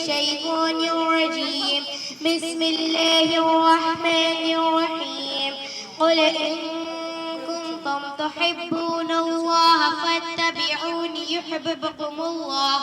الشيطان الرجيم بسم الله الرحمن الرحيم قل إن كنتم تحبون الله فاتبعوني يحببكم الله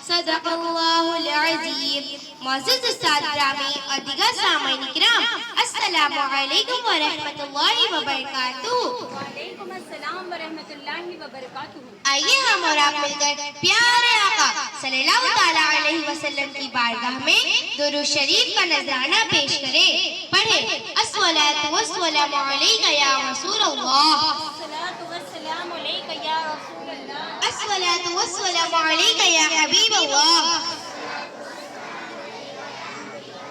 صدق اللہ العظیم۔ معزز استاد گرامی اور دیگر سامعین کرام، السلام علیکم ورحمۃ اللہ وبرکاتہ۔ وعلیکم السلام ورحمۃ اللہ وبرکاتہ۔ آئیے ہم اور آپ مل کر پیارے آقا صلی اللہ تعالیٰ علیہ وسلم کی بارگاہ میں درود شریف کا نذرانہ پیش کریں۔ پڑھیں الصلاۃ والسلام علیک یا رسول اللہ، الصلاۃ والسلام علیک یا رسول اللہ، الصلاۃ والسلام علیک یا حبیب اللہ،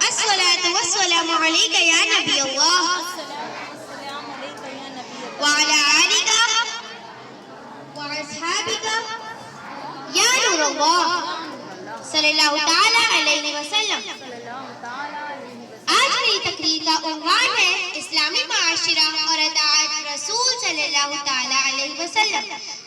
الصلاۃ والسلام علیک یا نبی اللہ، السلام علیک یا نبی اللہ، وعلی آلک واصحابک یا نور اللہ صلی اللہ تعالیٰ علیہ وسلم۔ صلی اللہ تعالیٰ علیہ وسلم۔ آج میری تقریر کا عنوان ہے اسلامی معاشرہ اور اطاعت رسول صلی اللہ تعالیٰ علیہ وسلم۔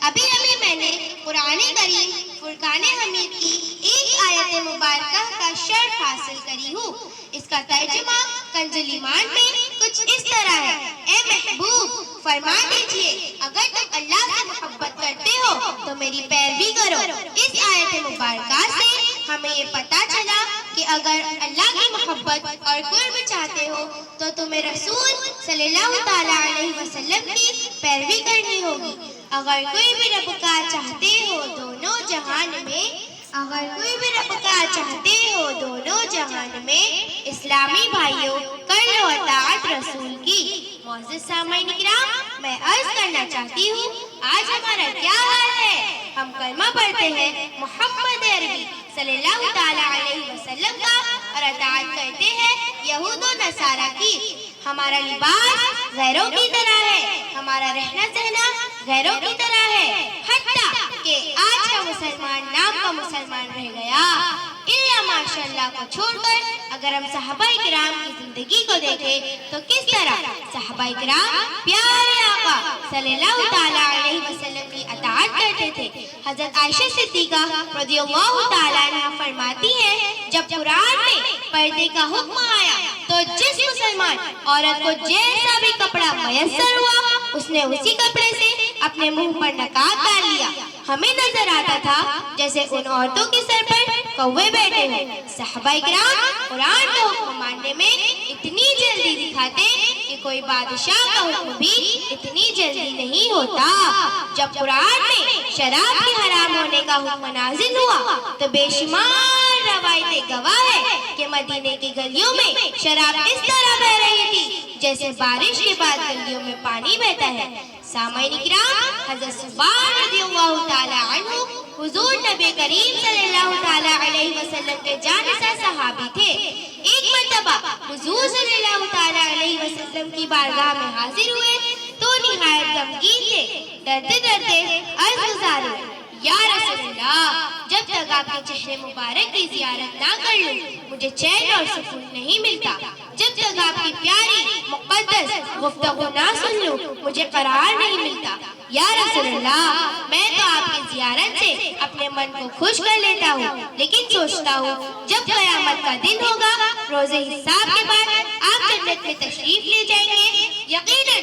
ابھی میں نے قرآن کریم فرقان حمید کی ایک آیت مبارکہ کا شرح حاصل کری ہوں۔ اس کا ترجمہ کنز ایمان میں کچھ اس طرح ہے: اے محبوب، فرما دیجئے اگر تم اللہ سے محبت کرتے ہو تو میری پیروی کرو۔ اس آیت مبارکہ سے ہمیں یہ پتہ چلا کہ اگر اللہ کی محبت اور قرب چاہتے ہو تو تمہیں رسول صلی اللہ تعالیٰ علیہ وسلم کی پیروی کرنی ہوگی۔ اگر کوئی بھی رب کا چاہتے ہو دونوں جہان میں، اگر کوئی بھی رب کا چاہتے ہو دونوں جہان میں، اسلامی بھائیوں کر لو اطاعت رسول کی۔ معزز سامعین کرام، میں عرض کرنا چاہتی ہوں آج ہمارا کیا حال ہے؟ ہم کلمہ پڑھتے ہیں محمد عربی صلی اللہ تعالیٰ علیہ وسلم کا اور اطاعت کرتے ہیں یہود و نصارہ کی۔ ہمارا لباس غیروں کی طرح ہے، ہمارا رہنا سہنا غیروں کی طرح ہے، حتیٰ کہ آج کا مسلمان نام کا مسلمان رہ گیا الا ماشاء اللہ کو چھوڑ کر۔ اگر ہم صحابہ کرام کی زندگی کو دیکھیں تو کس طرح صحابہ کرام پیارے آقا صلی اللہ تعالیٰ علیہ وسلم کی اطاعت کرتے تھے۔ حضرت عائشہ صدیقہ رضی اللہ تعالیٰ عنہ فرماتی ہیں جب قرآن میں پردے کا حکم آیا تو جس مسلمان عورت کو جیسا بھی کپڑا میسر ہوا اس نے اسی کپڑے سے اپنے منہ پر نقاب ڈال لیا۔ ہمیں نظر آتا تھا جیسے ان عورتوں کے سر پر کوے بیٹھے ہیں۔ صحابہ کرام قرآن کا حکم ماننے میں اتنی جلدی دکھاتے کہ کوئی بادشاہ کا حکم بھی اتنی جلدی نہیں ہوتا۔ جب قرآن میں شراب کے حرام ہونے کا حکم نازل ہوا تو بے شمار روایتیں گواہ ہے کہ مدینے کی گلیوں میں شراب اس طرح بہ رہی تھی جیسے بارش کے بعد گلیوں میں پانی بہتا ہے۔ سامعین کرام، حضرت صبان رضی اللہ تعالیٰ عنہ حضور نبی کریم صلی اللہ تعالیٰ علیہ وسلم کے جانشین صحابی تھے۔ ایک مرتبہ حضور صلی اللہ تعالیٰ علیہ وسلم کی بارگاہ میں حاضر ہوئے تو نہایت غمگین تھے۔ ڈرتے ڈرتے عرض گزاری: یا رسول اللہ، جب تک آپ کے چہرے مبارک کی زیارت نہ کر لوں مجھے چین اور سکون نہیں ملتا، جب تک آپ کی پیاری مقدس گفتگو نہ سن لوں مجھے قرار نہیں ملتا۔ یا رسول اللہ، میں تو آپ کی زیارت سے اپنے من کو خوش کر لیتا ہوں، لیکن سوچتا ہوں جب قیامت کا دن ہوگا روز حساب کے بعد آپ جنت میں تشریف لے جائیں گے، یقیناً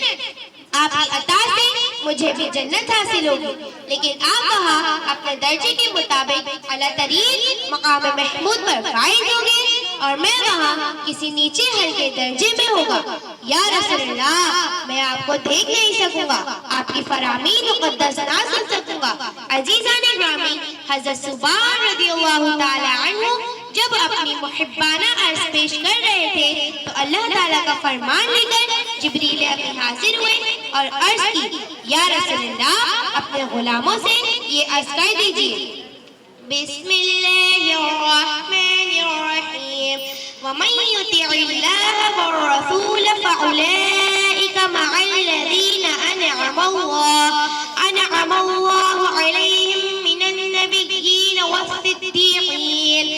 آپ کی عطا سے مجھے بھی جنت حاصل ہوگی، لیکن آپ وہاں اپنے درجے کے مطابق اعلیٰ ترین مقام محمود پر فائز ہوں گے اور میں وہاں کسی نیچے ہلکے درجے میں ہوگا۔ یا رسول اللہ، میں آپ کو دیکھ نہیں سکوں گا، آپ کی فرامین مقدس نہ سن سکوں گا۔ عزیزان گرامی، حضرت صبان رضی اللہ تعالیٰ عنہ جب اپنی محبانہ عرض پیش کر رہے تھے تو اللہ تعالیٰ کا فرمان لے کر جبریل امین حاضر ہوئے اور عرض کی: یا رسول اللہ، اپنے غلاموں سے یہ عرض کر دیجئے: بسم اللہ الرحمن الرحیم ومن یطع اللہ والرسول فأولئک مع الذین انعم اللہ علیہم من النبیین والصدیقین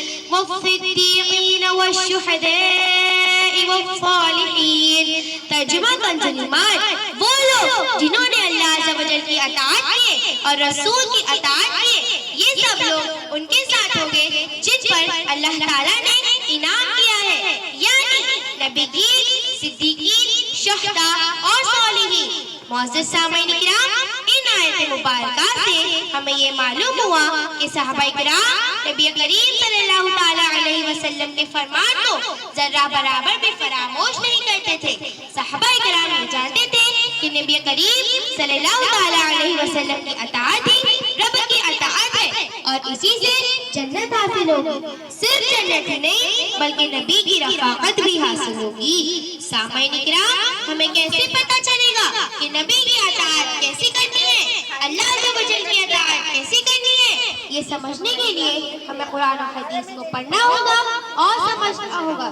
والشہداء والصالحین۔ ترجمہ کنز ایمان: وہ لوگ جنہوں نے اللہ عز و جل کی اطاعت کی اور رسول کی اطاعت کی، یہ سب لوگ ان کے ساتھ ہوں گے جن پر اللہ تعالیٰ نے انعام کیا ہے، یعنی نبیین، صدیقین، شہداء اور صالحین۔ معزز سامعین کرام، ان آیت مبارکات سے ہمیں یہ معلوم ہوا کہ صحابہ کرام نبی کریم صلی اللہ تعالیٰ علیہ وسلم کے فرمان کو ذرہ برابر بھی فراموش نہیں کرتے تھے۔ صحابہ کرام یہ جانتے تھے کہ نبی کریم صلی اللہ تعالیٰ علیہ وسلم کی اطاعت ہی رب کی اطاعت ہے اور اسی سے جنت حاصل ہوگی۔ صرف جنت ہی نہیں بلکہ نبی کی رفاقت بھی حاصل ہوگی۔ سامعین کرام، ہمیں کیسے پتہ چلے گا کہ نبی کی اطاعت کیسی کرنی ہے، اللہ عز و جل کی اطاعت کیسی کرنی ہے؟ یہ سمجھنے کے لیے ہمیں قرآن و حدیث کو پڑھنا ہوگا اور سمجھنا ہوگا۔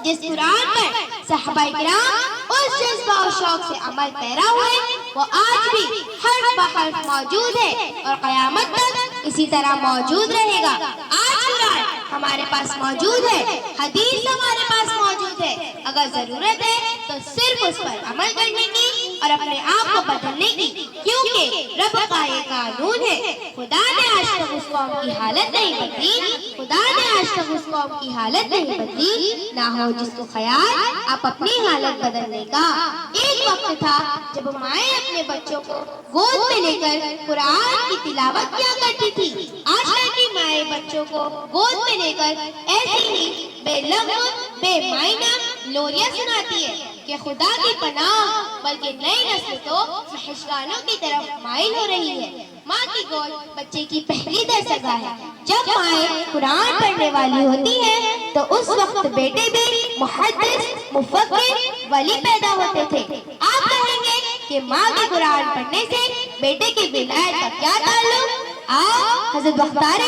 جس قرآن پر صحابہ کرام اس جذبہ اور شوق سے عمل پیرا ہوئے، وہ آج بھی حرف بحرف موجود ہے اور قیامت تک اسی طرح موجود رہے گا۔ آج قرآن ہمارے پاس موجود ہے، حدیث ہمارے پاس موجود ہے، اگر ضرورت ہے تو صرف اس پر عمل کرنے کی اور اپنے آپ کو بدلنے کی، کیونکہ رب کا یہ قانون ہے۔ خدا نے آج تک اس قوم کی حالت نہیں بدلی، خدا نے آج تک اس قوم کی حالت نہیں بدلی، نہ ہو جس کو خیال آپ اپنی حالت بدلنے کا۔ ایک وقت تھا جب مائیں اپنے بچوں کو گود میں لے کر قرآن کی تلاوت کیا کرتی تھی۔ آج کل کی مائیں بچوں کو گود میں لے کر ایسی ہی بے لغت بے معنی لوریاں سناتی ہے کہ خدا کی پناہ، بلکہ نئی نسل تو فحش گانوں کی طرف مائل ہو رہی ہے۔ ماں کی گود بچے کی پہلی درسگاہ ہے۔ جب مائیں قرآن پڑھنے والی ہوتی ہے تو اس وقت بیٹے بھی محدث، مفکر، ولی پیدا ہوتے تھے۔ آپ کہیں گے کہ ماں کے قرآن پڑھنے سے بیٹے کی ولایت کا کیا تعلق؟ آپ حضرت بختیار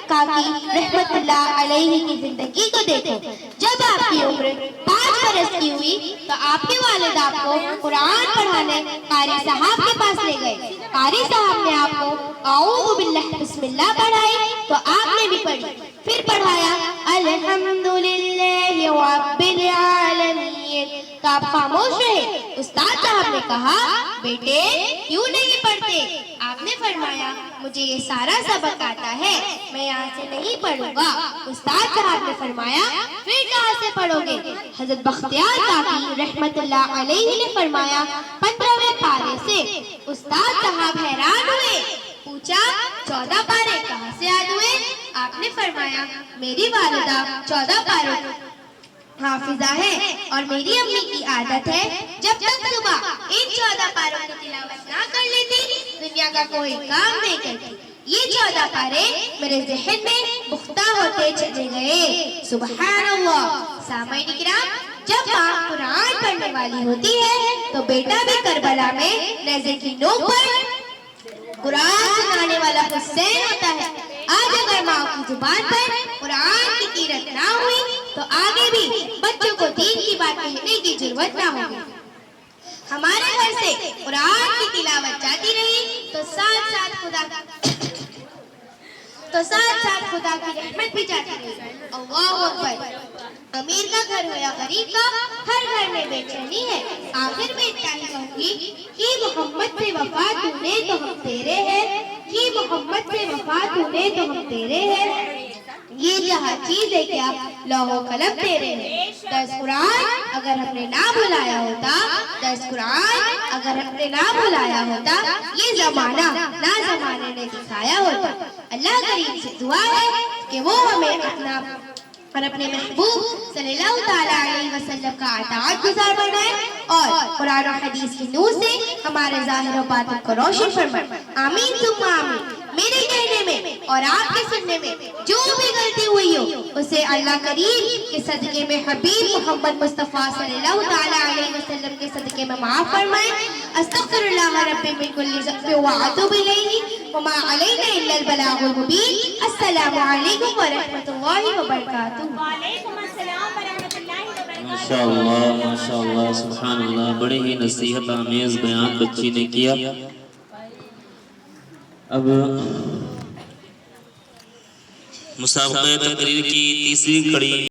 کاکی رحمت اللہ علیہ کی زندگی کو دیکھو۔ جب آپ کی عمر 5 برس کی ہوئی تو آپ کے والد آپ کو قرآن پڑھانے قاری صاحب کے پاس لے گئے۔ قاری صاحب نے آپ کو اعوذ باللہ بسم اللہ پڑھائی تو آپ نے بھی پڑھی، پھر پڑھایا الحمدللہ رب العالمین تو آپ خاموش رہے۔ استاد صاحب نے کہا بیٹے کیوں نہیں پڑھتے؟ آپ نے فرمایا مجھے یہ سارا سبق آتا ہے، میں یہاں سے نہیں پڑھوں گا۔ استاد صاحب نے فرمایا پھر کہاں سے پڑھو گے؟ حضرت بختیار کاکی رحمت اللہ علیہ نے فرمایا 15ویں پارے سے۔ استاد صاحب حیران ہوئے، پوچھا 14 پارے کہاں سے یاد ہوئے؟ آپ نے فرمایا میری والدہ 14 پارے حافظہ ہے اور میری امی کی عادت ہے جب تک صبح ان 14 پاروں کی تلاوت نہ کر لیتی دنیا کا کوئی کام نہیں کرتی۔ یہ 14 پارے میرے ذہن میں پختہ ہوتے چلے گئے۔ سبحان اللہ۔ سامعین کرام، جب ماں قرآن پڑھنے والی ہوتی ہے تو بیٹا بھی کربلا میں نیزے کی نوک پر قرآن سنانے والا حسین ہوتا ہے۔ آج اگر ماں کی زبان پر قرآن کی قرأت نہ ہوئی تو آگے بھی بچوں کو دین کی بات کہنے کی ضرورت نہ ہوگی۔ ہمارے گھر سے قرآن کی تلاوت جاتی رہی تو ساتھ ساتھ خدا کی رحمت بھی جاتی رہی۔ اللہ اکبر۔ امیر کا گھر ہو یا غریب کا، ہر گھر میں بے چینی ہے۔ آخر میں اتنا ہی کہوں گی کہ محمد سے وفا تو نے تو ہم تیرے ہیں، کہ محمد سے وفا تو نے تو ہم تیرے ہیں، یہ جہاں چیز ہے کیا لوح و قلم تیرے ہیں۔ درس قرآن اگر ہم نے نہ بلایا ہوتا، درس قرآن اگر ہم نے نہ بلایا ہوتا، یہ زمانہ نہ زمانے نے دکھایا ہوتا۔ اللہ کریم سے دعا ہے کہ وہ ہمیں اپنا اور اپنے محبوب صلی اللہ تعالیٰ علیہ وسلم کا اطاعت گزار بنائے اور قرآن و حدیث کی نور سے ہمارے ظاہر و باطن کو روشن فرمائے۔ آمین ثم آمین۔ میرے کہنے میں اور آپ کے سننے میں جو بھی غلطی ہوئی ہو اسے اللہ کریم کے صدقے میں حبیب محمد مصطفیٰ صلی اللہ تعالیٰ علیہ وسلم کے صدقے میں معاف فرمائے۔ استغفر اللہ ربی من کل ذنب واتوب الیہ وما علینا الا البلاغ المبین۔ السلام علیکم ورحمۃ اللہ وبرکاتہ۔ وعلیکم السلام ورحمۃ اللہ وبرکاتہ۔ ماشاءاللہ ماشاءاللہ سبحان اللہ، بڑے ہی نصیحت آمیز بیان بچی نے کیا۔ اب مسابقہ تقریر کی تیسری کڑی